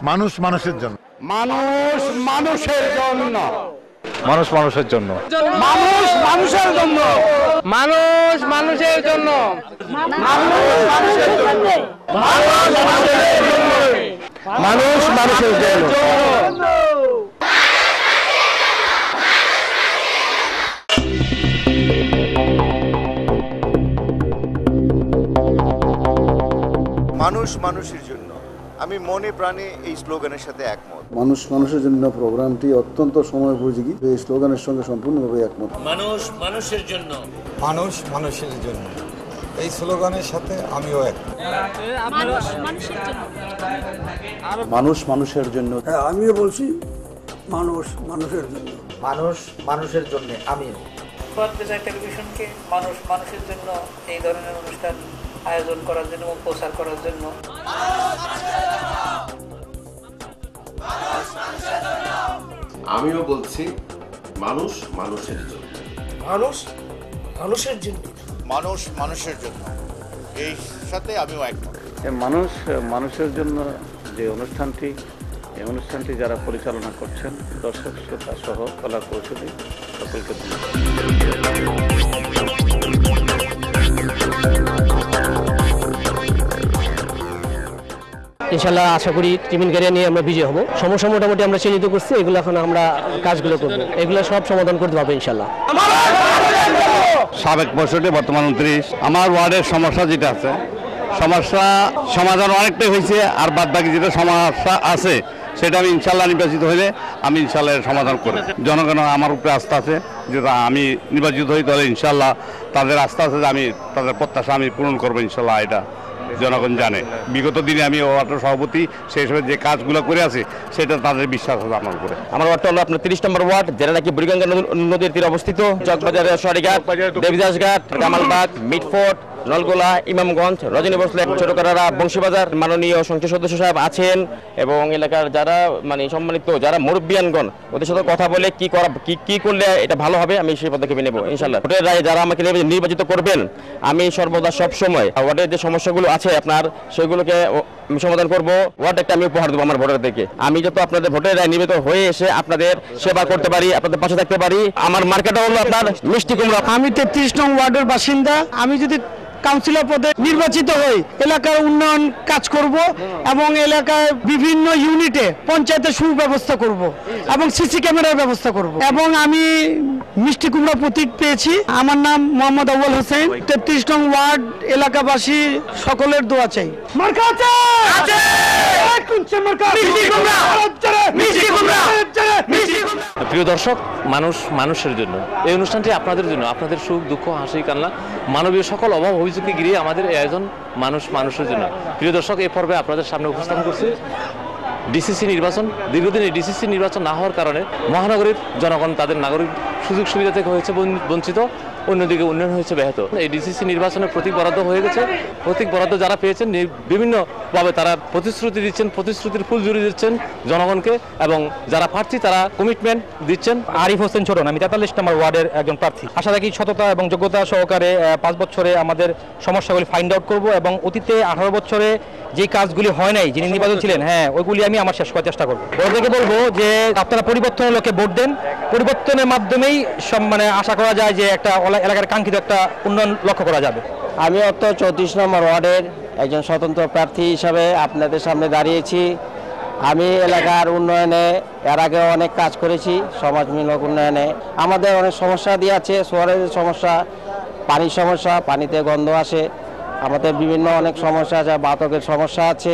মানুষ মানুষের জন্য। মানুষ মানুষের জন্য। মানুষ মানুষের জন্য। মানুষ মানুষের জন্য। মানুষ মানুষের জন্য। মানুষ মানুষের জন্য। মানুষ মানুষের জন্য। আমি মনে প্রাণে এই স্লোগানের সাথে একমত। মানুষ মানুষের জন্য প্রোগ্রামটি অত্যন্ত সময়োপযোগী। এই স্লোগানের সঙ্গে সম্পূর্ণভাবে একমত। মানুষ মানুষের জন্য। মানুষ মানুষের জন্য, এই স্লোগানের সাথে আমিও একমত। মানুষ মানুষের জন্য। মানুষ মানুষের জন্য। হ্যাঁ, আমিও বলছি মানুষ মানুষের জন্য। মানুষ মানুষের জন্য আমিও। টেলিভিশনকে মানুষ মানুষের জন্য এই ধরনের অনুষ্ঠান আয়োজন করার জন্য এবং প্রচার করার জন্য। আমিও বলছি মানুষ মানুষের জন্য। মানুষ মানুষের জন্য। মানুষ মানুষের জন্য, এই সাথে আমিও একমত। মানুষ মানুষের জন্য যে অনুষ্ঠানটি, এই অনুষ্ঠানটি যারা পরিচালনা করছেন, দর্শক শ্রোতা সহ কলা কৌশলী সকলকে ইনশাল্লাহ আশা করি টিফিন ক্যারিয়ার নিয়ে আমরা বিজয় হব। সমস্যা মোটামুটি আমরা চিহ্নিত করছি, এগুলো এখন আমরা কাজগুলো করবো, এগুলো সব সমাধান করতে পারবো ইনশাল্লাহ। সাবেক 65, বর্তমান 29। আমার ওয়ার্ডের সমস্যা যেটা আছে, সমস্যা সমাধান অনেকটাই হয়েছে, আর বাদ বাকি যেটা সমস্যা আছে সেটা আমি ইনশাল্লাহ নির্বাচিত হলে আমি ইনশাল্লাহ সমাধান করব। জনগণ আমার উপরে আস্থা আছে, যেটা আমি নির্বাচিত হই তাহলে ইনশাল্লাহ তাদের আস্থা আছে যে আমি তাদের প্রত্যাশা আমি পূরণ করবো ইনশাল্লাহ। এটা জনগণ জানে। বিগত দিনে আমি ওয়ার্ডের সভাপতি, সেই হিসেবে যে কাজগুলো করে আছি সেটা তাদের বিশ্বাস আছে আমার উপরে। আমার ওয়ার্ডটা হলো আপনার 30 নম্বর ওয়ার্ড, যেটা নাকি বুড়িগঙ্গা নদীর তীরে অবস্থিত। চকবাজারের সরিঘাট, দেবীদাসঘাট, কামালবাগ, মিটফোর্ট, নলগোলা, ইমামগঞ্জ, রজনী ভোসলে, ছোটকারারা, বংশীবাজার। মাননীয় সংসদ সদস্য সাহেব আছেন এবং এলাকার যারা সম্মানিত যারা মুরব্বিয়ানগণ, ওদের সাথে কথা বলে কি করলে এটা ভালো হবে আমি সেই পদক্ষেপ নেব ইনশাল্লাহ। ভোটের রায়ে যারা আমাকে নির্বাচিত করবেন, আমি সর্বদা সব সময় ওয়ার্ডের যে সমস্যাগুলো আছে আপনার, সেগুলোকে সমাধান করব। ওয়ার্ড একটা আমি উপহার দেবো আমার ভোটারদেরকে। আমি যত আপনাদের ভোটের রায় নির্বাচিত হয়ে এসে আপনাদের সেবা করতে পারি, আপনাদের পাশে থাকতে পারি। আমার মার্কেটটা হলো আপনার মিষ্টি কুমড়া। আমি 33 নং ওয়ার্ডের বাসিন্দা। আমি যদি কাউন্সিলর পদে নির্বাচিত হই, এলাকার উন্নয়ন কাজ করব এবং এলাকায় বিভিন্ন ইউনিটে পঞ্চায়েতের সুব্যবস্থা করব এবং সিসি ক্যামেরার ব্যবস্থা করব। এবং আমি মিষ্টি কুমড়া প্রতীক পেয়েছি। আমার নাম মোহাম্মদ আউয়াল হোসেন। 33 নং ওয়ার্ড এলাকাবাসী সকলের দোয়া চাই। মার্কা আছে আছে কোনছে মার্কা মিষ্টি কুমড়া মিষ্টি কুমড়া মিষ্টি কুমড়া। প্রিয় দর্শক, মানুষ মানুষের জন্য এই অনুষ্ঠানটি আপনাদের জন্য, আপনাদের সুখ দুঃখ হাসি কান্না মানবীয় সকল অভাব অভিযোগকে ঘিরে আমাদের এই আয়োজন মানুষ মানুষের জন্য। প্রিয় দর্শক, এই পর্বে আপনাদের সামনে উপস্থাপন করছি ডিসিসি নির্বাচন। দীর্ঘদিন এই ডিসিসি নির্বাচন না হওয়ার কারণে মহানগরীর জনগণ তাদের নাগরিক সুযোগ সুবিধা থেকে হয়েছে বঞ্চিত, অন্যদিকে উন্নয়ন হয়েছে ব্যাহত। এই ডিসিসি নির্বাচনে প্রতীক বরাদ্দ হয়ে গেছে। প্রতীক বরাদ্দ যারা পেয়েছেন বিভিন্নভাবে তারা প্রতিশ্রুতি দিচ্ছেন, প্রতিশ্রুতির ফুল জুড়ে দিচ্ছেন জনগণকে, এবং যারা প্রার্থী তারা কমিটমেন্ট দিচ্ছেন। আরিফ হোসেন ছোটন, আমি 43 নম্বর ওয়ার্ডের একজন প্রার্থী। আশা রাখি সততা এবং যোগ্যতা সহকারে 5 বছরে আমাদের সমস্যাগুলি ফাইন্ড আউট করব এবং অতীতে 18 বছরে যে কাজগুলি হয় নাই, যিনি নির্বাচন ছিলেন, ওইগুলি আমি আমার শেষ করার চেষ্টা করবো। ভোটারদেরকে বলবো যে আপনারা পরিবর্তনের লোকে ভোট দেন। পরিবর্তনের মাধ্যমেই আশা করা যায় যে একটা এলাকার কাঙ্ক্ষিত একটা উন্নয়ন লক্ষ্য করা যাবে। আমি অত 34 নম্বর ওয়ার্ডের একজন স্বতন্ত্র প্রার্থী হিসাবে আপনাদের সামনে দাঁড়িয়েছি। আমি এলাকার উন্নয়নে এর আগে অনেক কাজ করেছি, সমাজমূলক উন্নয়নে। আমাদের অনেক সমস্যা দিয়ে আছে, সোয়ারের সমস্যা, পানির সমস্যা, পানিতে গন্ধ আসে, আমাদের বিভিন্ন অনেক সমস্যা আছে, বাতকের সমস্যা আছে।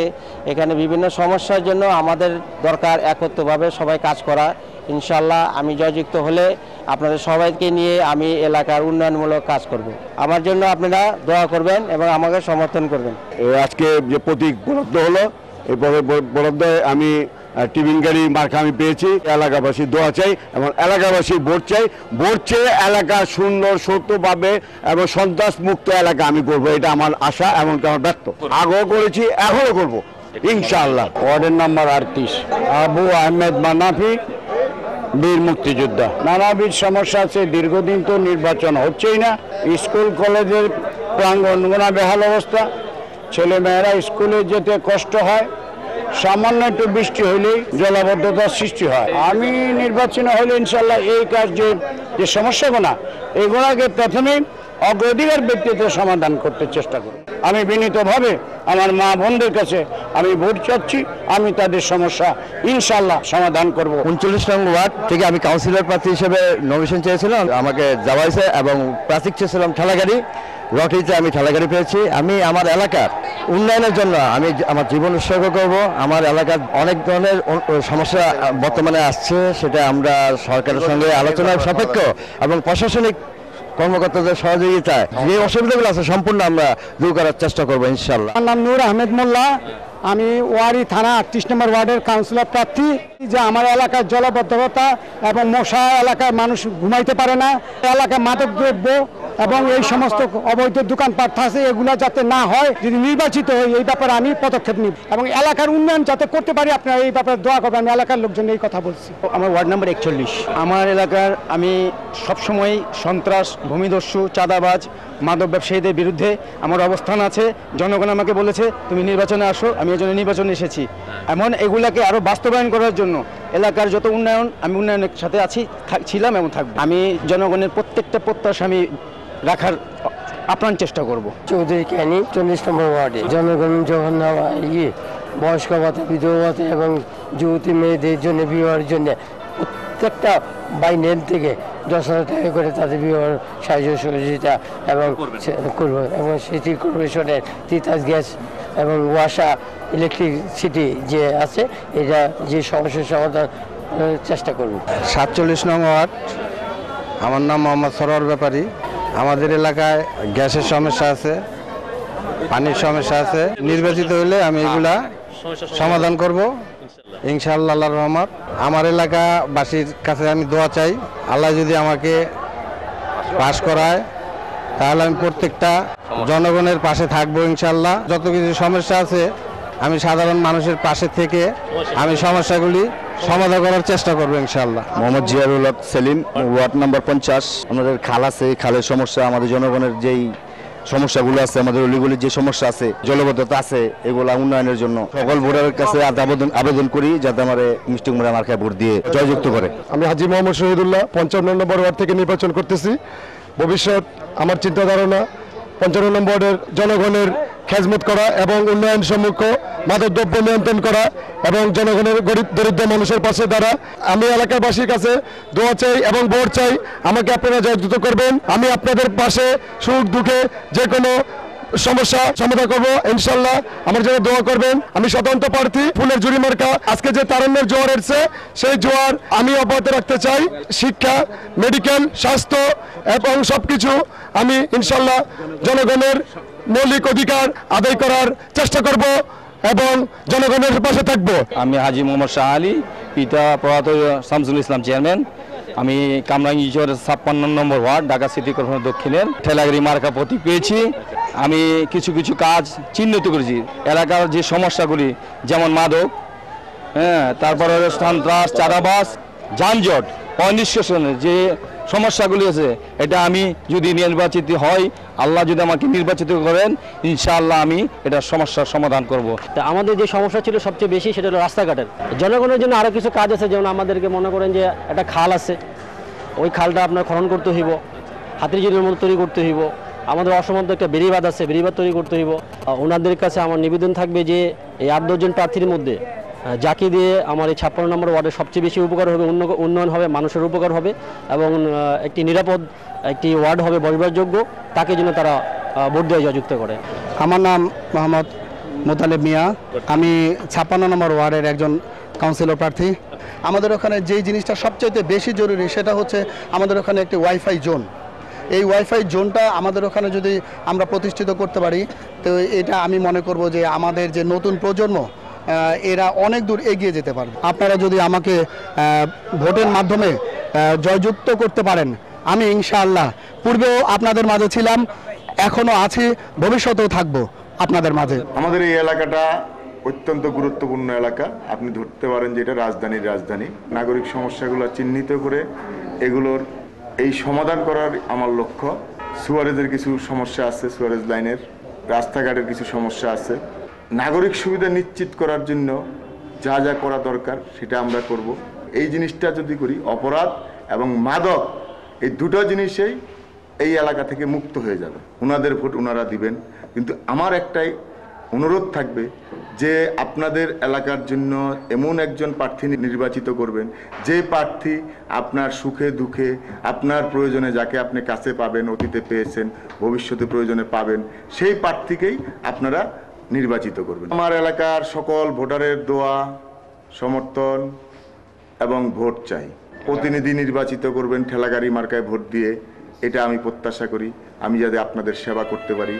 এখানে বিভিন্ন সমস্যার জন্য আমাদের দরকার একত্রভাবে সবাই কাজ করা। ইনশাল্লাহ আমি জয়যুক্ত হলে আপনাদের সবাইকে নিয়ে আমি এলাকার উন্নয়নমূলক কাজ করব। আমার জন্য আপনারা দোয়া করবেন এবং আমাকে সমর্থন করবেন। আজকে যে প্রতীক বরাদ্দ হলো, এই বরাদ্দে আমি টিফিন গাড়ি মার্কা আমি পেয়েছি। এলাকাবাসী দোয়া চাই এবং এলাকাবাসী ভোট চাই। ভোট চেয়ে এলাকা সুন্দর সত্যভাবে এবং সন্ত্রাস মুক্ত এলাকা আমি করবো, এটা আমার আশা এবং আমার ব্যক্ত। আগেও করেছি, এখনো করবো ইনশাআল্লাহ। ওয়ার্ডের নাম্বার 38, আবু আহমেদ মানাফি, বীর মুক্তিযোদ্ধা। নানাবিধ সমস্যা আছে, দীর্ঘদিন তো নির্বাচন হচ্ছেই না। স্কুল কলেজের প্রাঙ্গণ বেহাল অবস্থা, ছেলেমেয়েরা স্কুলে যেতে কষ্ট হয়, সামান্য একটু বৃষ্টি হলেই জলাবদ্ধতার সৃষ্টি হয়। আমি নির্বাচনে হলে ইনশাল্লাহ এই কাজের যে সমস্যাগুলো এগুলোকে প্রথমে অগ্রাধিকার ভিত্তিতে সমাধান করতে চেষ্টা করব। আমি বিনীতভাবে আমার মা বোনদের কাছে আমি ভোট চাচ্ছি, আমি তাদের সমস্যা ইনশাল্লাহ সমাধান করব। 39 নং ওয়ার্ড থেকে আমি কাউন্সিলর প্রার্থী হিসেবে নমিনেশন চেয়েছিলাম, আমাকে যাওয়া হয়েছে এবং প্রার্থী চেয়েছিলাম ঠেলাগাড়ি, লটারিতে আমি ঠেলাগাড়ি পেয়েছি। আমি আমার এলাকার উন্নয়নের জন্য আমি আমার জীবন উৎসর্গ করব। আমার এলাকার অনেক ধরনের সমস্যা বর্তমানে আসছে, সেটা আমরা সরকারের সঙ্গে আলোচনার সাপেক্ষ এবং প্রশাসনিক কর্মকর্তাদের সহযোগিতায় যে অসুবিধাগুলো আছে সম্পূর্ণ আমরা দূর করার চেষ্টা করবো ইনশাল্লাহ। আমার নাম নূর আহমেদ মোল্লা, আমি ওয়ারি থানা 38 নম্বর ওয়ার্ডের কাউন্সিলর প্রার্থী। যে আমার এলাকার জলাবদ্ধতা এবং মশা, এলাকার মানুষ ঘুমাইতে পারে না, এলাকায় মাদক দ্রব্য এবং এই সমস্ত অবৈধ দোকানপাট আছে, এগুলো যাতে না হয়, যদি নির্বাচিত হই এই ব্যাপারে আমি পদক্ষেপ নিব এবং এলাকার উন্নয়ন যাতে করতে পারি আপনারা এই ব্যাপারে দোয়া করবেন। আমি এলাকার লোকজন এই কথা বলছি। আমার ওয়ার্ড নাম্বার 41। আমার এলাকার আমি সবসময় সন্ত্রাস, ভূমিদস্যু, চাঁদাবাজ, মাদক ব্যবসায়ীদের বিরুদ্ধে আমার অবস্থান আছে। জনগণ আমাকে বলেছে তুমি নির্বাচনে আসো, আমি এই জন্য নির্বাচনে এসেছি। এমন এগুলাকে আরও বাস্তবায়ন করার জন্য এলাকার যত উন্নয়ন, আমি উন্নয়নের সাথে আছি, ছিলাম এবং থাকবো। আমি জনগণের প্রত্যেকটা প্রত্যাশা আমি রাখার আপ্রাণ চেষ্টা করব। চৌধুরী ক্যানি 40 নম্বর ওয়ার্ডে জনগণ যখন বয়স্ক ভাতা, বিধবা ভাতা এবং যুবতী মেয়েদের জন্য বিবাহের জন্য প্রত্যেকটা বাইনের থেকে 10,000 টাকা করে তাদের বিবাহ সাহায্য সহযোগিতা এবং করবো এবং সিটি কর্পোরেশনের তিতাস গ্যাস এবং ওয়াসা ইলেকট্রিসিটি যে আছে এটা যে সমস্যার সমাধান চেষ্টা করব। 47 নং ওয়ার্ড, আমার নাম মোহাম্মদ সরোয়ার ব্যাপারী। আমাদের এলাকায় গ্যাসের সমস্যা আছে, পানির সমস্যা আছে। নির্বাচিত হলে আমি এগুলা সমাধান করব ইনশাআল্লাহ, আল্লাহর রহমত। আমার এলাকাবাসীর কাছে আমি দোয়া চাই, আল্লাহ যদি আমাকে পাশ করায় তাহলে আমি প্রত্যেকটা জনগণের পাশে থাকবো ইনশাআল্লাহ। যত কিছু সমস্যা আছে আমি সাধারণ মানুষের পাশে থেকে আমি সমস্যাগুলি সমাধান করার চেষ্টা করবো ইনশাআল্লাহ। মোহাম্মদ জিয়ারুল হক সেলিম, ওয়ার্ড নাম্বার 50। আমাদের খাল আছে, খালের সমস্যা, আমাদের জনগণের যেই সমস্যাগুলো আছে, আমাদের অলিগলির যে সমস্যা আছে, জলবদ্ধতা আছে, এগুলা উন্নয়নের জন্য সকল ভোটারের কাছে আবেদন করি যাতে আমার মিষ্টি কুমড়া মার্কায় ভোট দিয়ে জয়যুক্ত করে। আমি হাজী মোহাম্মদ শহীদুল্লাহ 55 নম্বর ওয়ার্ড থেকে নির্বাচন করতেছি। ভবিষ্যৎ আমার চিন্তা ধারণা 55 নম্বর ওয়ার্ডের জনগণের খেজমত করা এবং উন্নয়ন সম্মুখ, মাদকদ্রব্য নিয়ন্ত্রণ করা এবং জনগণের গরিব দরিদ্র মানুষের পাশে দাঁড়া। আমি এলাকাবাসীর কাছে দোয়া চাই এবং ভোট চাই, আমাকে আপনারা জয়যুক্ত করবেন। আমি আপনাদের পাশে সুখ দুঃখে যে কোনো সমস্যা সমাধান করবো ইনশাল্লাহ, আমার জন্য দোয়া করবেন। আমি স্বতন্ত্র প্রার্থী, ফুলের জুড়ি মার্কা। আজকে যে তারুণ্যের জোয়ার এসেছে সেই জোয়ার আমি অব্যাহত রাখতে চাই। শিক্ষা, মেডিকেল, স্বাস্থ্য এবং সবকিছু আমি ইনশাল্লাহ জনগণের মৌলিক অধিকার আদায় করার চেষ্টা করব এবং জনগণের পাশে থাকবো। আমি হাজী মোহাম্মদ শাহ আলী, পিতা প্রয়াত শামসুল ইসলাম চেয়ারম্যান। আমি কামরাঙ্গীচর 56 নম্বর ওয়ার্ড, ঢাকা সিটি কর্পোরেশন দক্ষিণের ঠেলাগাড়ি মার্কা প্রতীক পেয়েছি। আমি কিছু কিছু কাজ চিহ্নিত করেছি এলাকার যে সমস্যাগুলি, যেমন মাদক, তারপরে সন্ত্রাস, চাঁদাবাজ, যানজট, অনিষ্কাশনের যে সমস্যাগুলি আছে, এটা আমি যদি নির্বাচিত হই, আল্লাহ যদি আমাকে নির্বাচিত করেন, ইনশাআল্লাহ আমি এটা সমস্যার সমাধান করব। তা আমাদের যে সমস্যা ছিল সবচেয়ে বেশি সেটা হলো রাস্তাঘাটের। জনগণের জন্য আরও কিছু কাজ আছে, যেমন আমাদেরকে মনে করেন যে একটা খাল আছে, ওই খালটা আপনার খনন করতে হইব, হাতির ঝিলের মতো তৈরি করতে হইব। আমাদের অসমন্ত একটা বেড়িবাঁধ আছে, বেড়িবাঁধ তৈরি করতে হইব। ওনাদের কাছে আমার নিবেদন থাকবে যে এই 8-10 জন প্রার্থীর মধ্যে যাকে দিয়ে আমার এই 56 নম্বর ওয়ার্ডের সবচেয়ে বেশি উপকার হবে, উন্নয়ন হবে, মানুষের উপকার হবে এবং একটি নিরাপদ একটি ওয়ার্ড হবে, বসবাসযোগ্য, তাকে যেন তারা ভোট দিয়ে জয়যুক্ত করে। আমার নাম মোহাম্মদ মোতালেব মিয়া, আমি 56 নম্বর ওয়ার্ডের একজন কাউন্সিলর প্রার্থী। আমাদের ওখানে যেই জিনিসটা সবচাইতে বেশি জরুরি সেটা হচ্ছে আমাদের ওখানে একটি ওয়াইফাই জোন। এই ওয়াইফাই জোনটা আমাদের ওখানে যদি আমরা প্রতিষ্ঠিত করতে পারি, তো এটা আমি মনে করব যে আমাদের যে নতুন প্রজন্ম এরা অনেক দূর এগিয়ে যেতে পারবে। আপনারা যদি আমাকে ভোটের মাধ্যমে জয়যুক্ত করতে পারেন, আমি ইনশাআল্লাহ পূর্বেও আপনাদের মাঝে ছিলাম, এখনও আছি, ভবিষ্যতেও থাকবো আপনাদের মাঝে। আমাদের এই এলাকাটা অত্যন্ত গুরুত্বপূর্ণ এলাকা। আপনি ধরতে পারেন যে এটা রাজধানীর রাজধানী। নাগরিক সমস্যাগুলো চিহ্নিত করে এগুলোর এই সমাধান করার আমার লক্ষ্য। সুয়ারেজের কিছু সমস্যা আছে, সুয়ারেজ লাইনের রাস্তাঘাটের কিছু সমস্যা আছে, নাগরিক সুবিধা নিশ্চিত করার জন্য যা যা করা দরকার সেটা আমরা করব। এই জিনিসটা যদি করি, অপরাধ এবং মাদক এই দুটো জিনিসেই এই এলাকা থেকে মুক্ত হয়ে যাবে। ওনাদের ভোট ওনারা দিবেন, কিন্তু আমার একটাই অনুরোধ থাকবে যে আপনাদের এলাকার জন্য এমন একজন প্রার্থী নির্বাচিত করবেন যে প্রার্থী আপনার সুখে দুঃখে, আপনার প্রয়োজনে, যাকে আপনি কাছে পাবেন, অতীতে পেয়েছেন, ভবিষ্যতে প্রয়োজনে পাবেন, সেই প্রার্থীকেই আপনারা নির্বাচিত করবেন। আমার এলাকার সকল ভোটারের দোয়া, সমর্থন এবং ভোট চাই। প্রতিনিধি নির্বাচিত করবেন ঠেলাগাড়ি মার্কায় ভোট দিয়ে, এটা আমি প্রত্যাশা করি, আমি যাতে আপনাদের সেবা করতে পারি।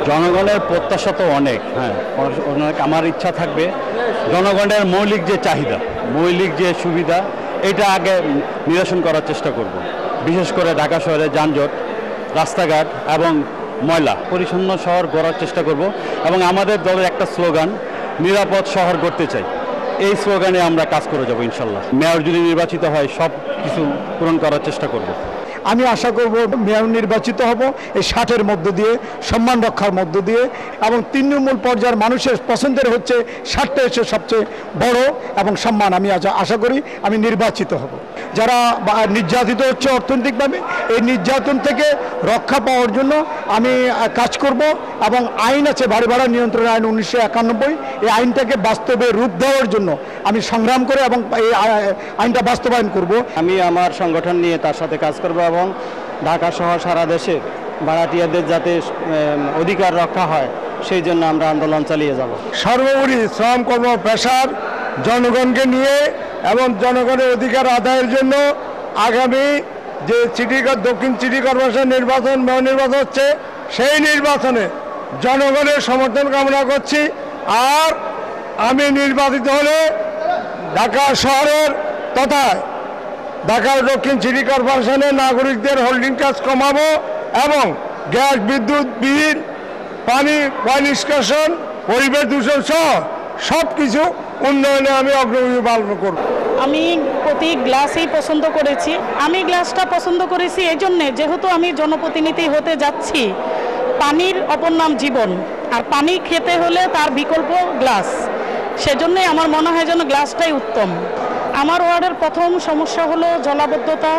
জনগণের প্রত্যাশা তো অনেক, অনেক। আমার ইচ্ছা থাকবে জনগণের মৌলিক যে চাহিদা, মৌলিক যে সুবিধা, এটা আগে নিরসন করার চেষ্টা করব। বিশেষ করে ঢাকা শহরে যানজট, রাস্তাঘাট এবং ময়লা পরিচ্ছন্ন শহর গড়ার চেষ্টা করব। এবং আমাদের দলের একটা স্লোগান, নিরাপদ শহর গড়তে চাই। এই স্লোগানে আমরা কাজ করে যাব ইনশাল্লাহ। মেয়র যদি নির্বাচিত হয় সব কিছু পূরণ করার চেষ্টা করব। আমি আশা করব মেয়র নির্বাচিত হব এই 60-এর মধ্য দিয়ে, সম্মান রক্ষার মধ্য দিয়ে, এবং তৃণমূল পর্যায়ের মানুষের পছন্দের হচ্ছে 60টা হচ্ছে সবচেয়ে বড় এবং সম্মান। আমি আশা করি আমি নির্বাচিত হব। যারা নির্যাতিত হচ্ছে অর্থনৈতিকভাবে, এই নির্যাতন থেকে রক্ষা পাওয়ার জন্য আমি কাজ করব। এবং আইন আছে, বাড়ি ভাড়া নিয়ন্ত্রণ আইন 1991, এই আইনটাকে বাস্তবে রূপ দেওয়ার জন্য আমি সংগ্রাম করে এবং এই আইনটা বাস্তবায়ন করব। আমি আমার সংগঠন নিয়ে তার সাথে কাজ করব এবং ঢাকা সহ সারা দেশে ভাড়াটিয়াদের যাতে অধিকার রক্ষা হয় সেই জন্য আমরা আন্দোলন চালিয়ে যাব। সর্বোপরি শ্রম কর্ম পেশার জনগণকে নিয়ে এবং জনগণের অধিকার আদায়ের জন্য আগামী যে দক্ষিণ সিটি কর্পোরেশন নির্বাচন, মেয়র নির্বাচন হচ্ছে, সেই নির্বাচনে জনগণের সমর্থন কামনা করছি। আর আমি নির্বাচিত হলে ঢাকা শহরের তথা ঢাকার দক্ষিণ সিটি কর্পোরেশনের নাগরিকদের হোল্ডিং ট্যাক্স কমাবো এবং গ্যাস, বিদ্যুৎ বিল, পানি, নিষ্কাশন, পরিবেশ দূষণ সহ সব কিছু উন্নয়নে আমি অগ্রগতি পালন করব। আমি প্রতি গ্লাসই পছন্দ করেছি। আমি গ্লাসটা পছন্দ করেছি এই জন্যে, যেহেতু আমি জনপ্রতিনিধি হতে যাচ্ছি। পানির অপর নাম জীবন, আর পানি খেতে হলে তার বিকল্প গ্লাস। সেজন্যই আমার মনে হয় যেন গ্লাসটাই উত্তম। আমার ওয়ার্ডের প্রথম সমস্যা হলো জলাবদ্ধতা,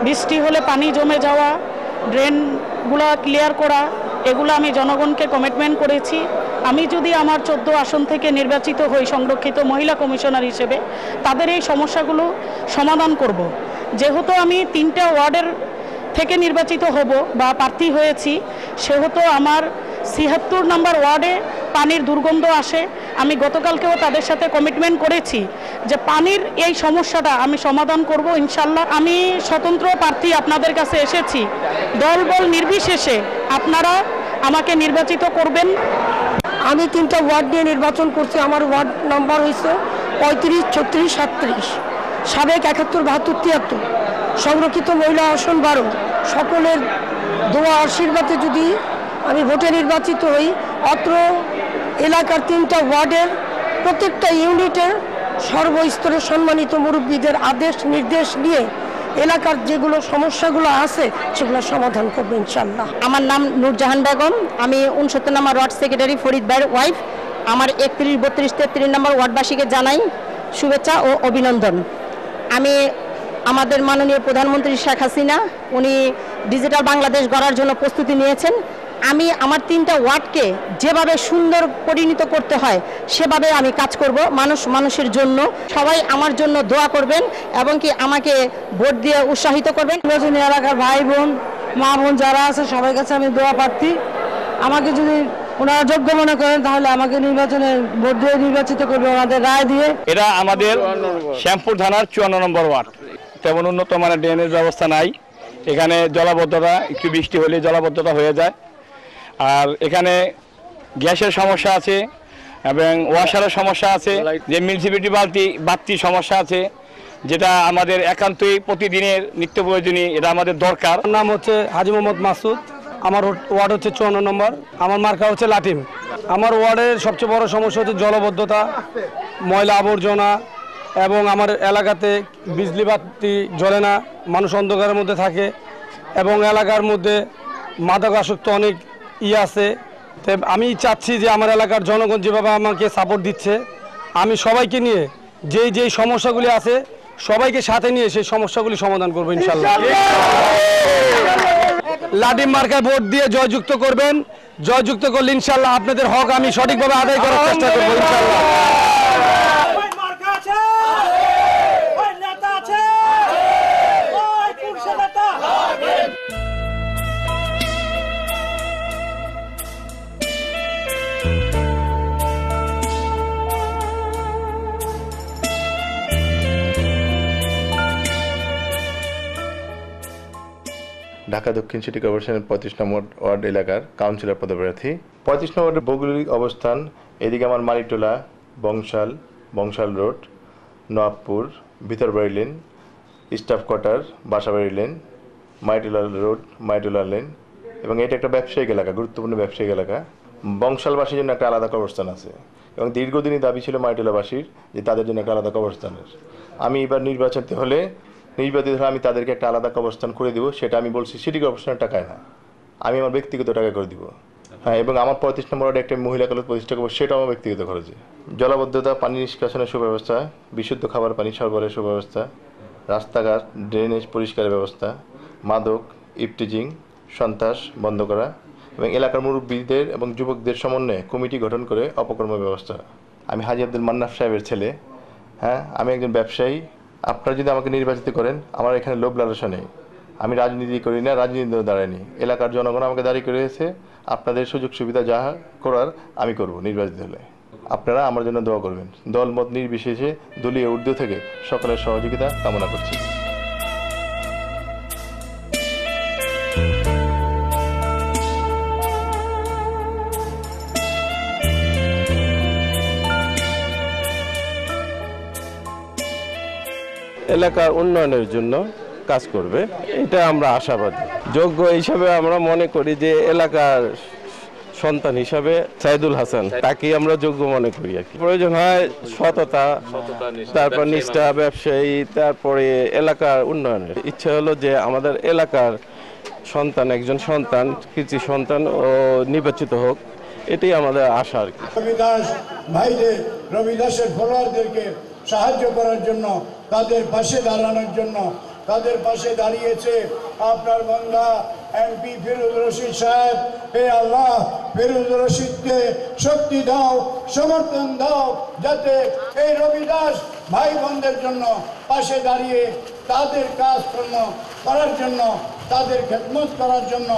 বৃষ্টি হলে পানি জমে যাওয়া, ড্রেনগুলো ক্লিয়ার করা। এগুলো আমি জনগণকে কমিটমেন্ট করেছি। আমি যদি আমার 14 আসন থেকে নির্বাচিত হই সংরক্ষিত মহিলা কমিশনার হিসেবে, তাদের এই সমস্যাগুলো সমাধান করব। যেহেতু আমি 3টা ওয়ার্ডের থেকে নির্বাচিত হব বা প্রার্থী হয়েছি, সেহেতু আমার 76 নম্বর ওয়ার্ডে পানির দুর্গন্ধ আসে। আমি গতকালকেও তাদের সাথে কমিটমেন্ট করেছি যে পানির এই সমস্যাটা আমি সমাধান করব ইনশাল্লাহ। আমি স্বতন্ত্র প্রার্থী আপনাদের কাছে এসেছি, দলবল নির্বিশেষে আপনারা আমাকে নির্বাচিত করবেন। আমি 3টা ওয়ার্ড নিয়ে নির্বাচন করছি। আমার ওয়ার্ড নাম্বার হয়েছে 35, 36, 37, সাবেক 71, 72, 73, সংরক্ষিত মহিলা আসন 12। সকলের দোয়া আশীর্বাদে যদি আমি ভোটে নির্বাচিত হই, অত্র এলাকার 3টা ওয়ার্ডের প্রত্যেকটা ইউনিটের সর্বস্তরের সম্মানিত মুরব্বীদের আদেশ নির্দেশ নিয়ে এলাকার যেগুলো সমস্যাগুলো আছে সেগুলো সমাধান করবো ইনশাল্লাহ। আমার নাম নূরজাহান বেগম, আমি 69 নম্বর ওয়ার্ড সেক্রেটারি ফরিদ ভাইয়ের ওয়াইফ। আমার 31, 32, 33 নম্বর ওয়ার্ডবাসীকে জানাই শুভেচ্ছা ও অভিনন্দন। আমি আমাদের মাননীয় প্রধানমন্ত্রী শেখ হাসিনা, উনি ডিজিটাল বাংলাদেশ গড়ার জন্য প্রস্তুতি নিয়েছেন। আমি আমার 3টা ওয়ার্ডকে যেভাবে সুন্দর পরিণত করতে হয় সেভাবে আমি কাজ করব। মানুষের জন্য সবাই আমার জন্য দোয়া করবেন এবং কি আমাকে ভোট দিয়ে উৎসাহিত করবেন। এলাকার ভাই বোন, মা বোন যারা আছে সবার কাছে আমি দোয়া প্রার্থী। আমাকে যদি ওনারা যোগ্য মনে করেন তাহলে আমাকে নির্বাচনে ভোট দিয়ে নির্বাচিত করবে ওনাদের রায় দিয়ে। এটা আমাদের শ্যামপুর থানার 54 নম্বর ওয়ার্ড। তেমন উন্নত মানের ড্রেনেজ ব্যবস্থা নাই। এখানে জলাবদ্ধতা, একটু বৃষ্টি হলে জলাবদ্ধতা হয়ে যায়। আর এখানে গ্যাসের সমস্যা আছে এবং ওয়াশারের সমস্যা আছে, যে মিউনিসিপ্যালিটি বাড়তি সমস্যা আছে, যেটা আমাদের একান্তই প্রতিদিনের নিত্য প্রয়োজনীয়, এটা আমাদের দরকার। নাম হচ্ছে হাজি মোহাম্মদ মাসুদ, আমার ওয়ার্ড হচ্ছে 54 নম্বর, আমার মার্কা হচ্ছে লাটিম। আমার ওয়ার্ডের সবচেয়ে বড় সমস্যা হচ্ছে জলবদ্ধতা, ময়লা আবর্জনা, এবং আমার এলাকাতে বিজলি বাতি জ্বলে না, মানুষ অন্ধকারের মধ্যে থাকে, এবং এলাকার মধ্যে মাদকাসক্ত অনেক আছে। আমি চাচ্ছি যে আমার এলাকার জনগণ যেভাবে আমাকে সাপোর্ট দিচ্ছে, আমি সবাইকে নিয়ে যেই সমস্যাগুলি আছে সবাইকে সাথে নিয়ে সেই সমস্যাগুলি সমাধান করবো ইনশাল্লাহ। লাডিম মার্কায় ভোট দিয়ে জয়যুক্ত করবেন, জয়যুক্ত করলে ইনশাল্লাহ আপনাদের হক আমি সঠিকভাবে আদায় করার চেষ্টা করবো ইনশাল্লাহ। ঢাকা দক্ষিণ সিটি কর্পোরেশনের 35 নম্বর ওয়ার্ড এলাকার কাউন্সিলর পদপ্রার্থী। 35 নম্বর ওয়ার্ডের ভৌগোলিক অবস্থান, এদিকে আমার Maniktola, Bangshal road, Nawabpur, Bhitorbari lane, staff quarter, Basabari lane, Maitola road, Maitola lane, এবং এটা একটা ব্যবসায়িক এলাকা, গুরুত্বপূর্ণ ব্যবসায়িক এলাকা। বংশালবাসীর জন্য একটা আলাদা কবরস্থান আছে, এবং দীর্ঘদিনই দাবি ছিল মাইটোলাবাসীর যে তাদের জন্য একটা আলাদা কবরস্থানের। আমি এবার নির্বাচিত হলে আমি তাদেরকে একটা আলাদা কবরস্থান করে দিব। সেটা আমি বলছি সিটি কর্পোরেশনের টাকায় না, আমি আমার ব্যক্তিগত টাকায় করে দিব। হ্যাঁ, এবং আমার 35 নম্বর ওয়ার্ডে একটা মহিলা কলেজ প্রতিষ্ঠা করবো, সেটাও আমার ব্যক্তিগত খরচে। জলাবদ্ধতা, পানি নিষ্কাশনের সুব্যবস্থা, বিশুদ্ধ খাবার পানি সরবরাহের সুব্যবস্থা, রাস্তাঘাট, ড্রেনেজ পরিষ্কারের ব্যবস্থা, মাদক, ইফটিজিং, সন্ত্রাস বন্ধ করা, এবং এলাকার মুরব্বীদের এবং যুবকদের সমন্বয়ে কমিটি গঠন করে অপকর্ম ব্যবস্থা। আমি হাজী আব্দুল মান্নাফ সাহেবের ছেলে। হ্যাঁ, আমি একজন ব্যবসায়ী। আপনারা যদি আমাকে নির্বাচিত করেন, আমার এখানে লোভ লালসা নেই, আমি রাজনীতি করি না, রাজনীতিতেও দাঁড়াইনি। এলাকার জনগণ আমাকে দাঁড়িয়ে করেছে, আপনাদের সুযোগ সুবিধা যা করার আমি করব নির্বাচিত হলে। আপনারা আমার জন্য দোয়া করবেন। দল মত নির্বিশেষে দলীয় ঊর্ধ্ব থেকে সকলের সহযোগিতা কামনা করছি। এলাকার উন্নয়নের জন্য কাজ করবে, এটা আমরা আশাবাদী। যোগ্য হিসাবে আমরা মনে করি যে এলাকার সন্তান হিসাবে সাইদুল হাসান, তাকে আমরা যোগ্য মনে করি আর কি। প্রয়োজন হয় সততা, তারপর নিষ্ঠা, ব্যবসায়ী, তারপরে এলাকার উন্নয়নের। ইচ্ছা হলো যে আমাদের এলাকার সন্তান, একজন সন্তান, কৃতি সন্তান ও নির্বাচিত হোক, এটাই আমাদের আশা আর কি। রবিদাস ভাইদের, রবিদাসের ফলোয়ারদেরকে সাহায্য করার জন্য, তাদের পাশে দাঁড়ানোর জন্য, তাদের পাশে দাঁড়িয়েছে আপনার বান্দা এমপি ফিরোজ রশিদ সাহেব। হে আল্লাহ, ফিরোজ রশিদকে শক্তি দাও, সমর্থন দাও, যাতে এই রবিদাস ভাই বোনদের জন্য পাশে দাঁড়িয়ে তাদের কাজকর্ম করার জন্য, তাদের খেদমত করার জন্য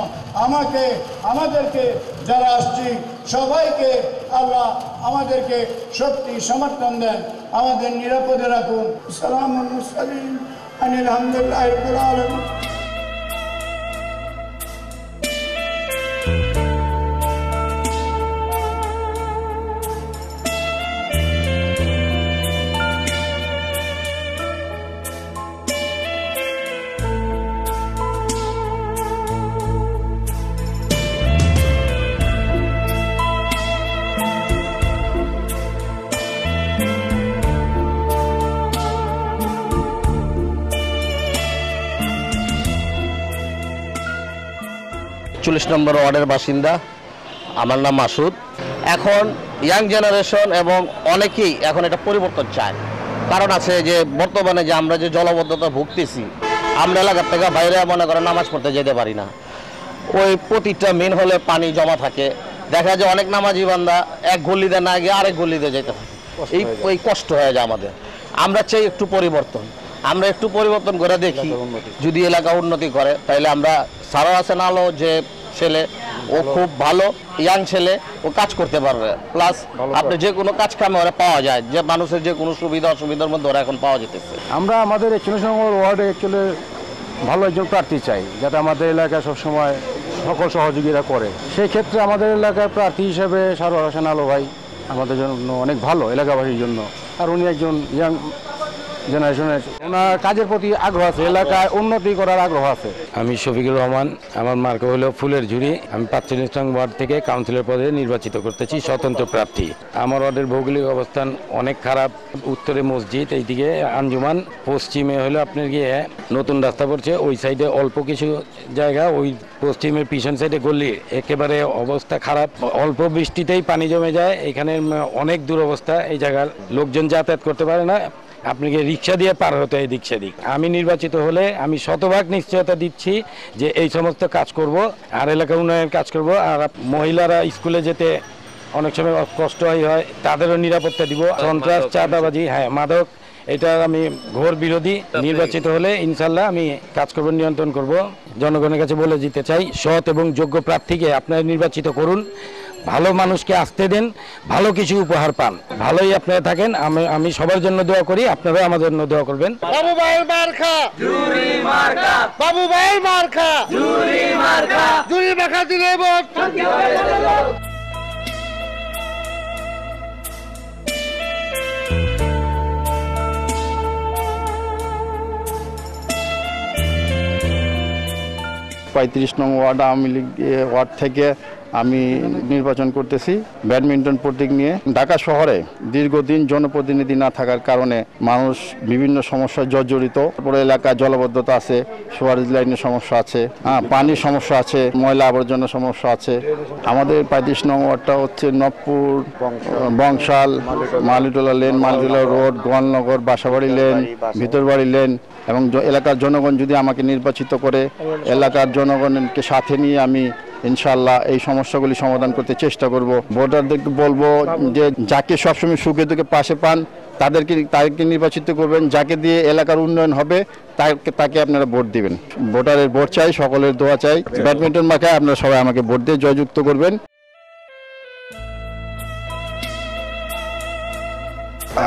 আমাদেরকে যারা আসছি সবাইকে আল্লাহ আমাদেরকে শক্তি সমর্থন দেন, আমাদের নিরাপদে রাখুন। সালামুন মুরসালিন আলহামদুলিল্লাহি রাব্বিল আলামিন। নম্বর ওয়ার্ডের বাসিন্দা, আমার নাম মাসুদ। এখন ইয়াং জেনারেশন এবং অনেকেই এখন এটা পরিবর্তন চায়। কারণ আছে যে বর্তমানে যে আমরা যে জলবদ্ধতা ভুগতেছি, আমরা এলাকার থেকে বাইরে মনে করেন নামাজ পড়তে যেতে পারি না। ওই প্রতিটা মেন হলে পানি জমা থাকে, দেখা যায় অনেক নামাজি বান্দা এক গলিতে না গিয়ে আরেক গলিতে যেতে থাকে, ওই কষ্ট হয়ে যায় আমাদের। আমরা চাই একটু পরিবর্তন, আমরা একটু পরিবর্তন করে দেখি, যদি এলাকা উন্নতি করে তাহলে আমরা সারা আছেন আলো যে ছেলে, ও খুব ভালো ইয়াং ছেলে, ও কাজ করতে পারবে, প্লাস আপনি যে কোনো কাজ কামে ওরা পাওয়া যায়, যে মানুষের যে কোনো সুবিধা অসুবিধার মধ্যে ওরা এখন পাওয়া যেতেছে। আমরা আমাদের 41 নম্বর ওয়ার্ডে অ্যাকচুয়ালি ভালো একজন প্রার্থী চাই, যাতে আমাদের এলাকায় সবসময় সকল সহযোগিতা করে। সেই ক্ষেত্রে আমাদের এলাকার প্রার্থী হিসেবে সারোয়ার হোসেন আলো ভাই আমাদের জন্য অনেক ভালো, এলাকাবাসীর জন্য। আর উনি একজন ইয়াং জেনারেশনের, ওনার কাজের প্রতি আগ্রহ আছে, এলাকায় উন্নতি করার আগ্রহ আছে। আমি শফিকুর রহমান, আমার মার্কা হলো ফুলের ঝুড়ি। আমি 45 নং ওয়ার্ড থেকে কাউন্সিলর পদে নির্বাচিত করতেছি, স্বতন্ত্র প্রার্থী। আমার ওয়ার্ডের ভৌগোলিক অবস্থান অনেক খারাপ। উত্তরে মসজিদ, এইদিকে আঞ্জুমান, পশ্চিমে হলো আপনার গিয়ে নতুন রাস্তা পড়ছে, ওই সাইডে অল্প কিছু জায়গা, ওই পশ্চিমের পিছন সাইডে গলি একেবারে অবস্থা খারাপ। অল্প বৃষ্টিতেই পানি জমে যায়, এখানে অনেক দুরবস্থা। এই জায়গার লোকজন যাতায়াত করতে পারে না, আপনাকে রিক্সা দিয়ে পার হতে হয় দিক সেদিক। আমি নির্বাচিত হলে আমি শতভাগ নিশ্চয়তা দিচ্ছি যে এই সমস্ত কাজ করব, আর এলাকা উন্নয়নের কাজ করব। আর মহিলারা স্কুলে যেতে অনেক সময় কষ্ট হয়, তাদেরও নিরাপত্তা দিব। সন্ত্রাস, চাঁদাবাজি, হ্যাঁ মাদক, এটার আমি ঘোর বিরোধী। নির্বাচিত হলে ইনশাল্লাহ আমি কাজ করব, নিয়ন্ত্রণ করব। জনগণের কাছে বলে দিতে চাই, সৎ এবং যোগ্য প্রার্থীকে আপনারা নির্বাচিত করুন, ভালো মানুষকে আসতে দেন, ভালো কিছু উপহার পান, ভালোই আপনারা থাকেন। আমি সবার জন্য দোয়া করি, আপনারা আমাদের জন্য দোয়া করবেন। বাবু ভাইয়ের মার্কা জুরি মার্কা, বাবু ভাইয়ের মার্কা জুরি মার্কা, জুরি মার্কা দিলে ভোট। 35 নং ওয়ার্ড আওয়ামী লীগ ওয়ার্ড থেকে আমি নির্বাচন করতেছি ব্যাডমিন্টন প্রতীক নিয়ে। ঢাকা শহরে দীর্ঘদিন জনপ্রতিনিধি না থাকার কারণে মানুষ বিভিন্ন সমস্যায় জর্জরিত। পুরো এলাকায় জলাবদ্ধতা আছে, সুয়ারেজ লাইনের সমস্যা আছে, পানির সমস্যা আছে, ময়লা আবর্জনার সমস্যা আছে। আমাদের 35 নং ওয়ার্ডটা হচ্ছে Nabapur, Bangshal, Malitola lane, Malitola road, Goalnagar, Basabari lane, Bhitorbari lane. এবং এলাকার জনগণ যদি আমাকে নির্বাচিত করে, এলাকার জনগণকে সাথে নিয়ে আমি ইনশাআল্লাহ এই সমস্যাগুলি সমাধান করতে চেষ্টা করব। ভোটারদেরকে বলবো যে যাকে সবসময় সুখে দুঃখে পাশে পান তাদেরকে নির্বাচিত করবেন, যাকে দিয়ে এলাকার উন্নয়ন হবে তাকে আপনারা ভোট দিবেন। ভোটারের ভোট চাই, সকলের দোয়া চাই। ব্যাডমিন্টন মার্কায় আপনারা সবাই আমাকে ভোট দিয়ে জয়যুক্ত করবেন।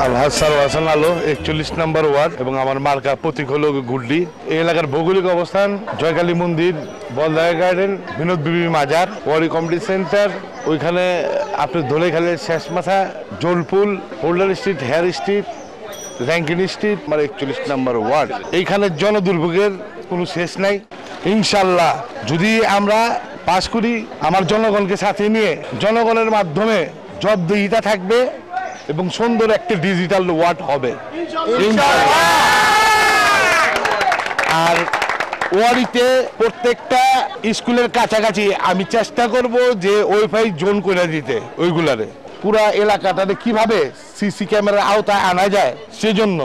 আলহাজ সারোয়ার হোসেন আলো, 41 নম্বর ওয়ার্ড, এবং আমার মার্কা প্রতীক হলো গুড্ডি। এই এলাকার ভৌগোলিক অবস্থান জয়কালী মন্দির, বলদায় গার্ডেন, বিনোদ বিবি মাজার, ওয়ারি কমিউনিটি সেন্টার, ওইখানে আপনি ধলেখালের শেষ মাথা, Jolpul, Holder street, Hare street, Rankin street, আমার 41 নম্বর ওয়ার্ড। এইখানে জনদুর্ভোগের কোনো শেষ নাই। ইনশাল্লাহ যদি আমরা পাস করি, আমার জনগণকে সাথে নিয়ে জনগণের মাধ্যমে জবাবদিহিতা থাকবে এবং সুন্দর একটা ডিজিটাল ওয়ার্ড হবে। আর ওয়ারিতে প্রত্যেকটা স্কুলের কাছাকাছি আমি চেষ্টা করব যে ওয়াইফাই জোন করে দিতে, ওইগুলারে পুরা এলাকাটাতে কিভাবে সিসি ক্যামেরার আওতায় আনা যায় সেজন্য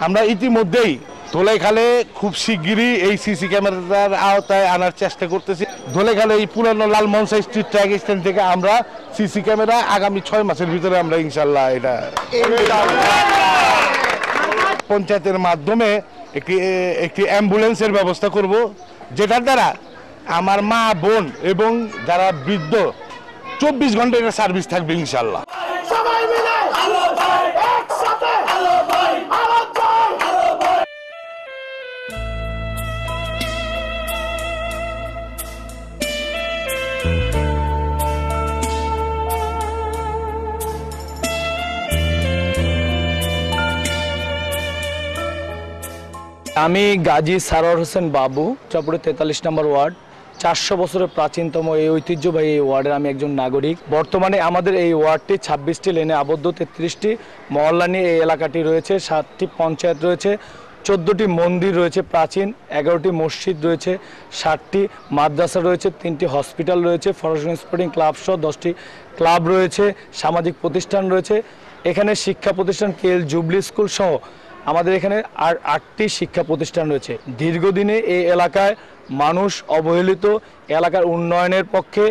আমরা ইতিমধ্যেই ধলেখালে খুব শিগগিরই এই সিসি ক্যামেরার আওতায় আনার চেষ্টা করতেছি। ধলেখালে এই পুরানো লালমনসা স্ট্রিট ট্র্যাক স্ট্যান্ড থেকে আমরা সিসি ক্যামেরা আগামী 6 মাসের ভিতরে আমরা ইনশাল্লাহ এটা পঞ্চায়েতের মাধ্যমে একটি অ্যাম্বুলেন্সের ব্যবস্থা করব, যেটার দ্বারা আমার মা বোন এবং যারা বৃদ্ধ 24 ঘন্টা এটা সার্ভিস থাকবে ইনশাল্লাহ। আমি গাজী সারোয়ার হোসেন বাবু, চাঁদপুরের 43 নম্বর ওয়ার্ড। 400 বছরের প্রাচীনতম এই ঐতিহ্যবাহী এই ওয়ার্ডের আমি একজন নাগরিক। বর্তমানে আমাদের এই ওয়ার্ডটি 26টি লেনে আবদ্ধ, 33টি মহল্লা নিয়ে এই এলাকাটি রয়েছে, 7টি পঞ্চায়েত রয়েছে, 14টি মন্দির রয়েছে প্রাচীন, 11টি মসজিদ রয়েছে, 60টি মাদ্রাসা রয়েছে, 3টি হসপিটাল রয়েছে, ফরেস্ট স্পোর্টিং ক্লাব সহ 10টি ক্লাব রয়েছে, সামাজিক প্রতিষ্ঠান রয়েছে। এখানে শিক্ষা প্রতিষ্ঠান কেএল জুবলি স্কুল সহ আমাদের এখানে আর 8টি শিক্ষা প্রতিষ্ঠান রয়েছে। দীর্ঘদিনে এই এলাকায় মানুষ অবহেলিত, এলাকার উন্নয়নের পক্ষে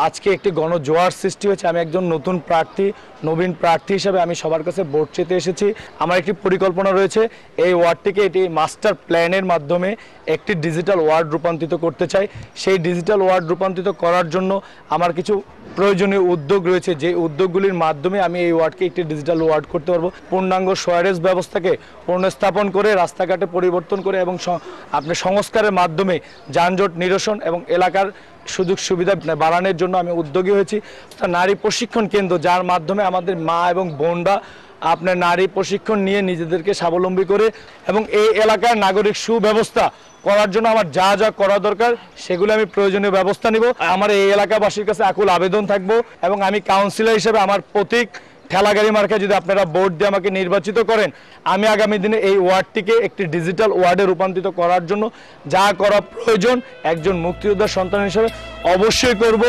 আজকে একটি গণজোয়ার সৃষ্টি হয়েছে। আমি একজন নতুন প্রার্থী, নবীন প্রার্থী হিসেবে আমি সবার কাছে ভোট চেতে এসেছি। আমার একটি পরিকল্পনা রয়েছে, এই ওয়ার্ডটিকে এটি মাস্টার প্ল্যানের মাধ্যমে একটি ডিজিটাল ওয়ার্ড রূপান্তরিত করতে চাই। সেই ডিজিটাল ওয়ার্ড রূপান্তরিত করার জন্য আমার কিছু প্রয়োজনীয় উদ্যোগ রয়েছে, যে উদ্যোগগুলির মাধ্যমে আমি এই ওয়ার্ডকে একটি ডিজিটাল ওয়ার্ড করতে পারবো। পূর্ণাঙ্গ সোয়ারেজ ব্যবস্থাকে পুনঃস্থাপন করে, রাস্তাঘাটে পরিবর্তন করে এবং আপনার সংস্কারের মাধ্যমে যানজট নিরসন এবং এলাকার সুযোগ সুবিধা বাড়ানোর জন্য আমি উদ্যোগী হয়েছি। নারী প্রশিক্ষণ কেন্দ্র, যার মাধ্যমে আমাদের মা এবং বোনরা আপনার নারী প্রশিক্ষণ নিয়ে নিজেদেরকে স্বাবলম্বী করে এবং এই এলাকার নাগরিক সুব্যবস্থা করার জন্য আমার যা যা করা দরকার সেগুলো আমি প্রয়োজনীয় ব্যবস্থা নিব। আমার এই এলাকাবাসীর কাছে আকুল আবেদন থাকবো এবং আমি কাউন্সিলর হিসেবে আমার প্রতীক ঠেলাগাড়ি মার্কায় যদি আপনারা ভোট দিয়ে আমাকে নির্বাচিত করেন, আমি আগামী দিনে এই ওয়ার্ডটিকে একটি ডিজিটাল ওয়ার্ডে রূপান্তরিত করার জন্য যা করা প্রয়োজন একজন মুক্তিযোদ্ধার সন্তান হিসেবে অবশ্যই করব।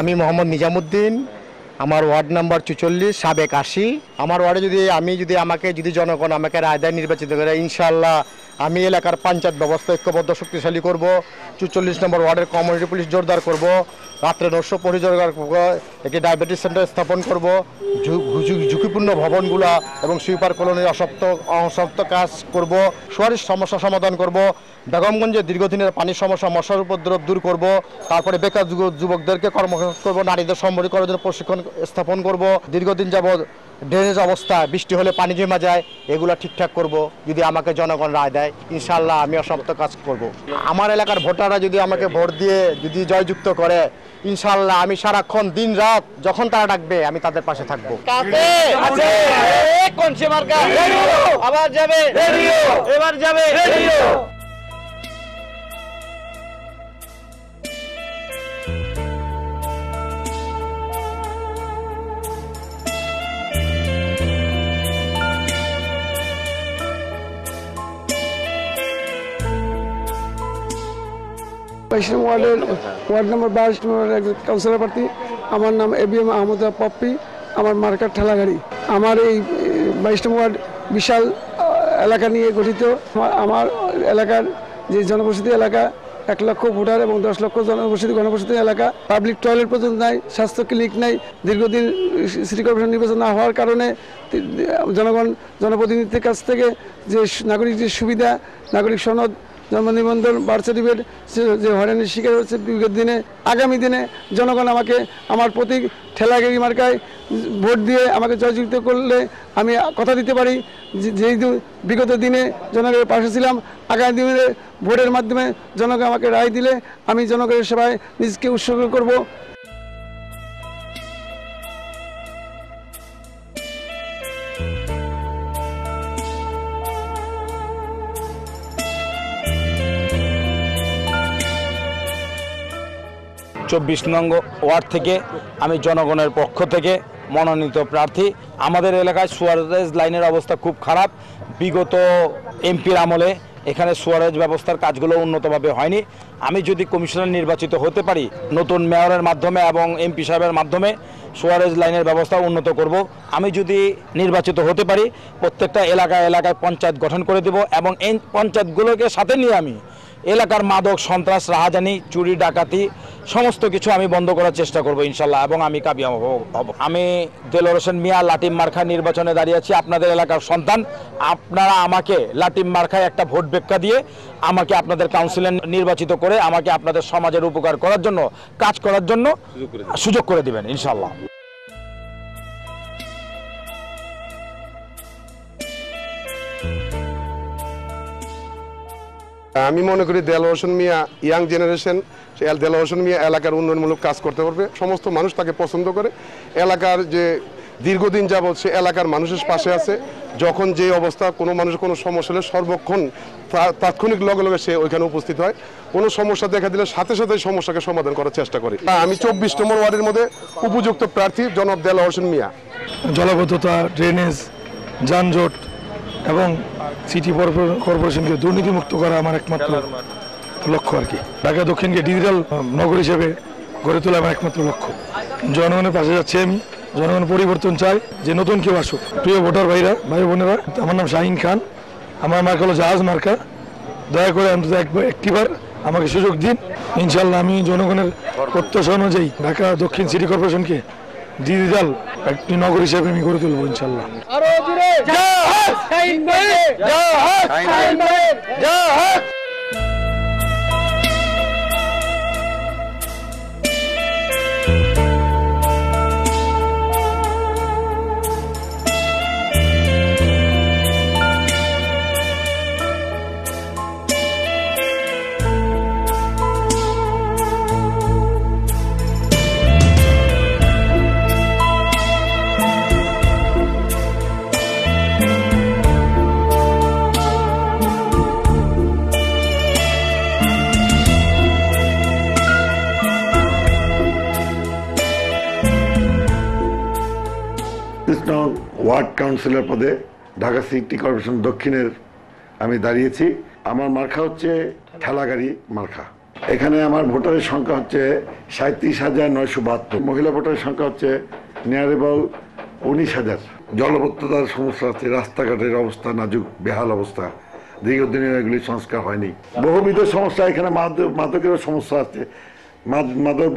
আমি মোহাম্মদ নিজামুদ্দিন, আমার ওয়ার্ড নাম্বার 44, সাবেক 80। আমার ওয়ার্ডে যদি জনগণ আমাকে রায় দেয়, নির্বাচিত করে, ইনশাআল্লাহ আমি এলাকার পঞ্চায়েত ব্যবস্থা ঐক্যবদ্ধ শক্তিশালী করব। 44 নম্বর ওয়ার্ডের কমিউনিটি পুলিশ জোরদার করব, রাত্রে নৈশ পরিজোরদার করব, একটি ডায়াবেটিস সেন্টার স্থাপন করব, ঝুঁকিপূর্ণ ভবনগুলা এবং সুইপার কলোনির অসমাপ্ত কাজ করব, সুয়ারিশ সমস্যা সমাধান করব, বেগমগঞ্জে দীর্ঘদিনের পানির সমস্যা, মশার উপদ্রব দূর করব, তারপরে বেকার যুবকদেরকে কর্মসংস্থান করব, নারীদের সম্বলিত করার জন্য প্রশিক্ষণ স্থাপন করব, দীর্ঘদিন যাবৎ ড্রেনেজ অবস্থা, বৃষ্টি হলে পানি জমা যায়, এগুলো ঠিকঠাক করব। যদি আমাকে জনগণ রায় দেয়, ইনশাআল্লাহ আমি অসমাপ্ত কাজ করব। আমার এলাকার ভোটাররা যদি আমাকে ভোট দিয়ে যদি জয়যুক্ত করে, ইনশাআল্লাহ আমি সারাক্ষণ দিন রাত যখন তারা ডাকবে আমি তাদের পাশে থাকবো। আবার যাবে, এবার যাবে। 22 ওয়ার্ডের ওয়ার্ড নম্বর 22 নম্বরের একজন কাউন্সিলর প্রার্থী। আমার নাম ABM আহমদ পপ্পি, আমার মার্কার ঠেলাগাড়ি। আমার এই 22 নম্বর ওয়ার্ড বিশাল এলাকা নিয়ে গঠিত। আমার এলাকার যে জনবসতি এলাকা, 1 লক্ষ ভোটার এবং 10 লক্ষ ঘনবসতি এলাকা। পাবলিক টয়লেট পর্যন্ত নাই, স্বাস্থ্য ক্লিনিক নাই। দীর্ঘদিন সিটি কর্পোরেশন নির্বাচন না হওয়ার কারণে জনপ্রতিনিধিদের কাছ থেকে যে নাগরিক যে সুবিধা, নাগরিক সনদ, জন্ম নিবন্ধন, বার্থ সার্টিফিকেট যে হয়রানির শিকার হচ্ছে বিগত দিনে, আগামী দিনে জনগণ আমাকে আমার প্রতীক ঠেলাগাড়ি মার্কায় ভোট দিয়ে আমাকে জয়যুক্ত করলে আমি কথা দিতে পারি, যেহেতু বিগত দিনে জনগণের পাশে ছিলাম, আগামী দিনে ভোটের মাধ্যমে জনগণ আমাকে রায় দিলে আমি জনগণের সেবায় নিজকে উৎসর্গ করব। চব্বিশ নং ওয়ার্ড থেকে আমি জনগণের পক্ষ থেকে মনোনীত প্রার্থী। আমাদের এলাকায় সুয়ারেজ লাইনের অবস্থা খুব খারাপ। বিগত এমপির আমলে এখানে সুয়ারেজ ব্যবস্থার কাজগুলো উন্নতভাবে হয়নি। আমি যদি কমিশনার নির্বাচিত হতে পারি, নতুন মেয়রের মাধ্যমে এবং এমপি সাহেবের মাধ্যমে সুয়ারেজ লাইনের ব্যবস্থা উন্নত করব। আমি যদি নির্বাচিত হতে পারি, প্রত্যেকটা এলাকায় পঞ্চায়েত গঠন করে দেব এবং এই পঞ্চায়েতগুলোকে সাথে নিয়ে আমি এলাকার মাদক, সন্ত্রাস, রাহাজানি, চুরি, ডাকাতি সমস্ত কিছু আমি বন্ধ করার চেষ্টা করব ইনশাল্লাহ, এবং আমি কামিয়াব হব। আমি দেলোয়ার হোসেন মিয়া লাটিম মার্কা নির্বাচনে দাঁড়িয়ে আছি, আপনাদের এলাকার সন্তান। আপনারা আমাকে লাটিম মার্কায় একটা ভোট ভিক্ষা দিয়ে আমাকে আপনাদের কাউন্সিলে নির্বাচিত করে আমাকে আপনাদের সমাজের উপকার করার জন্য, কাজ করার জন্য সুযোগ করে দিবেন ইনশাল্লাহ। আমি মনে করি দেলোয়ার হোসেন মিয়া ইয়াং জেনারেশন, দেলোয়ার হোসেন মিয়া এলাকার উন্নয়নমূলক কাজ করতে পারবে। সমস্ত মানুষ তাকে পছন্দ করে। এলাকার যে দীর্ঘদিন যাবৎ সে এলাকার মানুষের পাশে আছে। যখন যে অবস্থা, কোনো মানুষের কোনো সমস্যা হলে সর্বক্ষণ তাৎক্ষণিক লগে লগে সে ওইখানে উপস্থিত হয়। কোনো সমস্যা দেখা দিলে সাথে সাথে সমস্যাকে সমাধান করার চেষ্টা করি। আমি 24 নম্বর ওয়ার্ডের মধ্যে উপযুক্ত প্রার্থী জনাব দেলোয়ার হোসেন মিয়া। জলাবদ্ধতা, ড্রেনেজ, যানজট এবং সিটি কর্পোরেশনকে দুর্নীতিমুক্ত করা আমার একমাত্র লক্ষ্য আর কি। ঢাকা দক্ষিণকে ডিজিটাল নগর হিসেবে গড়ে তোলা আমার একমাত্র লক্ষ্য। জনগণের পাশে যাচ্ছে আমি। জনগণ পরিবর্তন চাই, যে নতুন কেউ আসুক। প্রিয় ভোটার ভাইরা, ভাই বোনেরা, আমার নাম শাহিন খান, আমার মার্কা হলো জাহাজ মার্কা। দয়া করে অন্তত একটিবার আমাকে সুযোগ দিন। ইনশাল্লাহ আমি জনগণের প্রত্যাশা অনুযায়ী ঢাকা দক্ষিণ সিটি কর্পোরেশনকে ডিজিটাল একটি নগর হিসেবে আমি গড়ে তুলব ইনশাল্লাহ। ওয়ার্ড কাউন্সিলর পদে ঢাকা সিটি কর্পোরেশন দক্ষিণের আমি দাঁড়িয়েছি। আমার মার্কা হচ্ছে ঠেলাগাড়ি মার্কা। এখানে আমার ভোটারের সংখ্যা হচ্ছে 37,972। মহিলা ভোটারের সংখ্যা হচ্ছে নিয়ারেবল 19,000। জলবদ্ধতার সমস্যা আছে, রাস্তাঘাটের অবস্থা নাজুক, বেহাল অবস্থা, দীর্ঘদিনের এগুলি সংস্কার হয়নি। বহুবিধ সমস্যা, এখানে মাদকেরও সমস্যা আছে, মাদক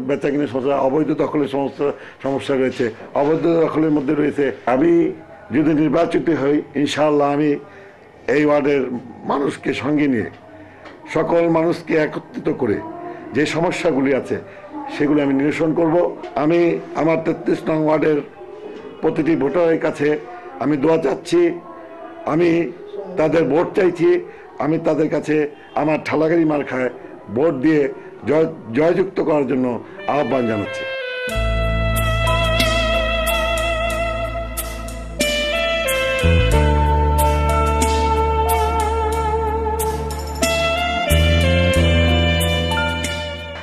বেচা কিনে সমস্যা, অবৈধ দখলের সমস্যা রয়েছে, অবৈধ দখলের মধ্যে রয়েছে। আমি যদি নির্বাচিত হই ইনশাআল্লাহ আমি এই ওয়ার্ডের মানুষকে সঙ্গে নিয়ে, সকল মানুষকে একত্রিত করে যে সমস্যাগুলি আছে সেগুলি আমি নিরসন করব। আমি আমার 33 নং ওয়ার্ডের প্রতিটি ভোটারের কাছে আমি দোয়া চাচ্ছি, আমি তাদের ভোট চাইছি। আমি তাদের কাছে আমার ঠেলাগাড়ি মার্কায় ভোট দিয়ে জয়যুক্ত করার জন্য আহ্বান জানাচ্ছি।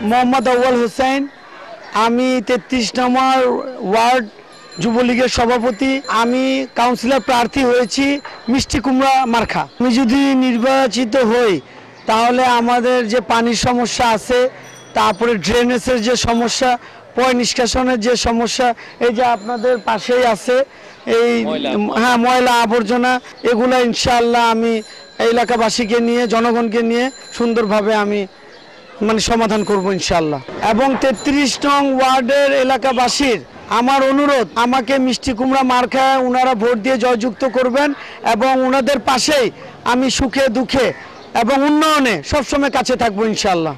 মোহাম্মদ আউয়াল হোসেন, আমি 33 নম্বর ওয়ার্ড যুবলীগের সভাপতি। আমি কাউন্সিলর প্রার্থী হয়েছি মিষ্টি কুমড়া মার্কা। আমি যদি নির্বাচিত হই তাহলে আমাদের যে পানির সমস্যা আছে, তারপরে ড্রেনেজের যে সমস্যা, পয় নিষ্কাশনের যে সমস্যা, এই যে আপনাদের পাশেই আছে এই ময়লা আবর্জনা, এগুলো ইনশাআল্লাহ আমি এলাকাবাসীকে নিয়ে, জনগণকে নিয়ে সুন্দরভাবে আমি সমাধান করব ইনশাআল্লাহ। এবং 33 নং ওয়ার্ডের এলাকাবাসীর আমার অনুরোধ, আমাকে মিষ্টি কুমড়া মার্কায় ওনারা ভোট দিয়ে জয়যুক্ত করবেন এবং ওনাদের পাশেই আমি সুখে দুঃখে এবং উন্নয়নে সবসময় কাছে থাকবো ইনশাআল্লাহ।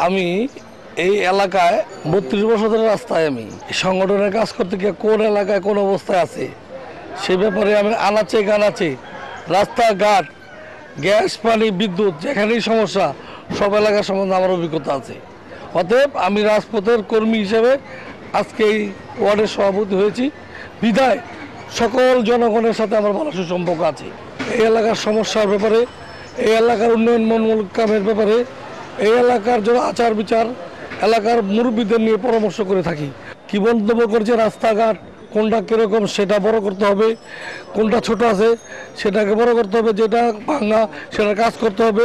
আমি এই এলাকায় 32 বছর ধরে রাস্তায় আমি সংগঠনের কাজ করতে গিয়ে কোন এলাকায় কোন অবস্থায় আছে সে ব্যাপারে আমি আনাচে কানাচে রাস্তাঘাট, গ্যাস, পানি, বিদ্যুৎ যেখানেই সমস্যা সব এলাকা সম্বন্ধে আমার অভিজ্ঞতা আছে। অতএব আমি রাজপথের কর্মী হিসেবে আজকে এই ওয়ার্ডের সভাপতি হয়েছি বিধায় সকল জনগণের সাথে আমার ভালো সুসম্পর্ক আছে। এই এলাকার সমস্যার ব্যাপারে, এই এলাকার উন্নয়নমূলক কামের ব্যাপারে, এই এলাকার যারা আচার বিচার, এলাকার মুরব্বীদের নিয়ে পরামর্শ করে থাকি। কি মন্তব্য করছে রাস্তাঘাট কোনটা কীরকম সেটা বড় করতে হবে, কোনটা ছোট আছে সেটাকে বড় করতে হবে, যেটা ভাঙা সেটা কাজ করতে হবে।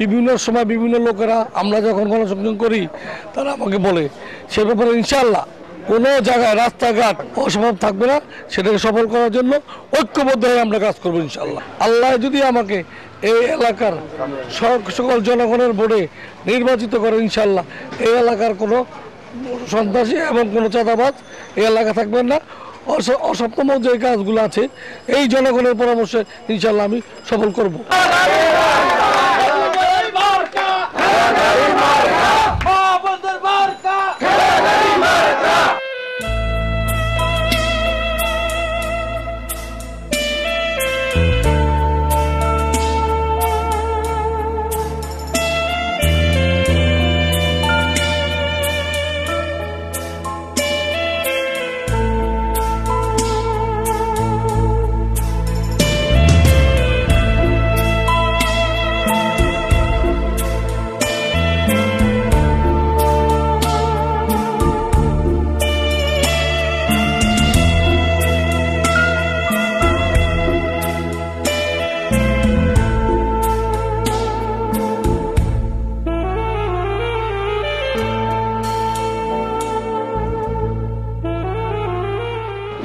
বিভিন্ন সময় বিভিন্ন লোকেরা আমরা যখন গণসংযোগ করি তারা আমাকে বলে, সে ব্যাপারে ইনশাআল্লাহ কোনো জায়গায় রাস্তাঘাট অসম্ভব থাকবে না, সেটাকে সফল করার জন্য ঐক্যবদ্ধ হয়ে আমরা কাজ করবো ইনশাআল্লাহ। আল্লাহ যদি আমাকে এই এলাকার সকল জনগণের ভোটে নির্বাচিত করে ইনশাআল্লাহ এই এলাকার কোনো সন্ত্রাসী এবং কোনো চাঁদাবাজ এই এলাকা থাকবেন না। অসপ্তম যে কাজগুলো আছে এই জনগণের পরামর্শে ইনশাআল্লাহ আমি সফল করব।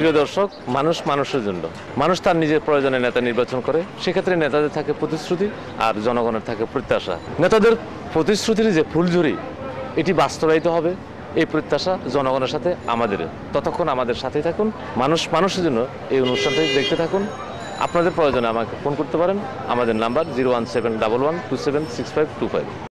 প্রিয় দর্শক, মানুষ মানুষের জন্য, মানুষ তার নিজের প্রয়োজনে নেতা নির্বাচন করে। সেক্ষেত্রে নেতাদের থাকে প্রতিশ্রুতি আর জনগণের থাকে প্রত্যাশা। নেতাদের প্রতিশ্রুতির যে ফুলঝুরি এটি বাস্তবায়িত হবে এই প্রত্যাশা জনগণের সাথে আমাদের। ততক্ষণ আমাদের সাথেই থাকুন, মানুষ মানুষের জন্য এই অনুষ্ঠানটি দেখতে থাকুন। আপনাদের প্রয়োজনে আমাকে ফোন করতে পারেন। আমাদের নাম্বার 01711276525।